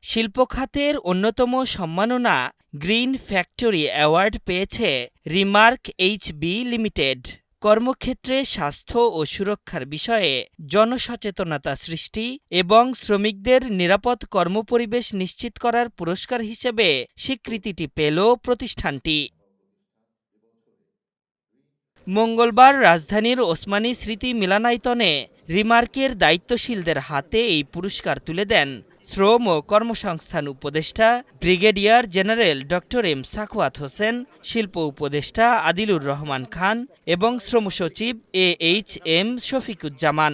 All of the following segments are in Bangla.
শিল্প খাতের অন্যতম সম্মাননা গ্রিন ফ্যাক্টরি অ্যাওয়ার্ড পেয়েছে রিমার্ক এইচবি লিমিটেড। কর্মক্ষেত্রে স্বাস্থ্য ও সুরক্ষার বিষয়ে জনসচেতনতা সৃষ্টি এবং শ্রমিকদের নিরাপদ কর্মপরিবেশ নিশ্চিত করার পুরস্কার হিসেবে স্বীকৃতিটি পেল প্রতিষ্ঠানটি। মঙ্গলবার রাজধানীর ওসমানী স্মৃতি মিলনায়তনে রিমার্কের দায়িত্বশীলদের হাতে এই পুরস্কার তুলে দেন শ্রম ও কর্মসংস্থান উপদেষ্টা ব্রিগেডিয়ার জেনারেল ড.এম সাখাওয়াত হোসেন, শিল্প উপদেষ্টা আদিলুর রহমান খান এবং শ্রম সচিব এ.এইচ.এম শফিকুজ্জামান।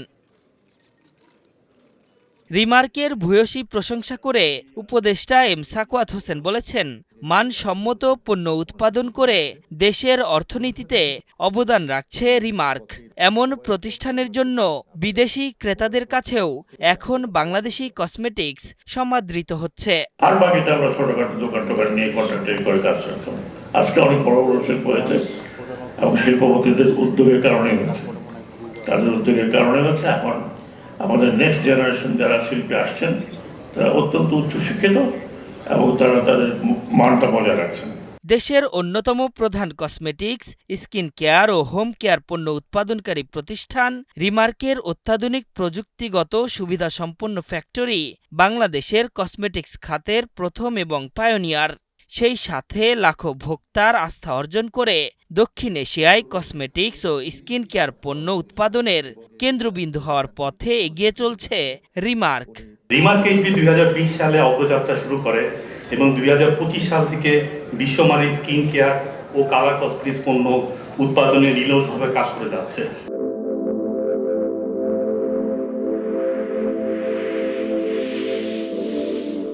রিমার্কের ভূয়সী প্রশংসা করে উপদেষ্টা এম সাখাওয়াত হোসেন বলেছেন, মানসম্মত পণ্য উৎপাদন করে দেশের অর্থনীতিতে অবদান রাখছে রিমার্ক। এমন প্রতিষ্ঠানের জন্য বিদেশি ক্রেতাদের কাছেও এখন বাংলাদেশি কসমেটিক্স সমাদৃত হচ্ছে। আর বাকিটা আমরা ছোটখাটো দোকান নিয়ে কন্ট্রাক্টর করে কাজ করতাম। আজকে অনেক বড় বড় শিল্প হয়েছে এবং শিল্পপতিদের উদ্যোগের কারণে হচ্ছে, তাদের উদ্যোগের কারণে হচ্ছে। এখন আমাদের নেক্সট জেনারেশন যারা শিল্পে আসছেন তারা অত্যন্ত উচ্চশিক্ষিত এবং তারা তাদের মানটা বজায় রাখছেন। দেশের অন্যতম প্রধান কসমেটিক্স, স্কিন কেয়ার ও হোম কেয়ার পণ্য উৎপাদনকারী প্রতিষ্ঠান রিমার্কের অত্যাধুনিক প্রযুক্তিগত সুবিধাসম্পন্ন ফ্যাক্টরি বাংলাদেশের কসমেটিক্স খাতের প্রথম এবং পায়োনিয়ার। সেই সাথে লাখো ভোক্তার আস্থা অর্জন করে দক্ষিণ এশিয়ায় কসমেটিক্স ও স্কিন কেয়ার পণ্য উৎপাদনের কেন্দ্রবিন্দু হওয়ার পথে এগিয়ে চলছে রিমার্ক। রিমার্ক এইচবি 2020 সালে অগ্রযাত্রা শুরু করে এবং 2025 সাল থেকে বিশ্বমানের স্কিন কেয়ার ও কালার কসমেটিক্স পণ্য উৎপাদনে নিরলসভাবে কাজ করে যাচ্ছে।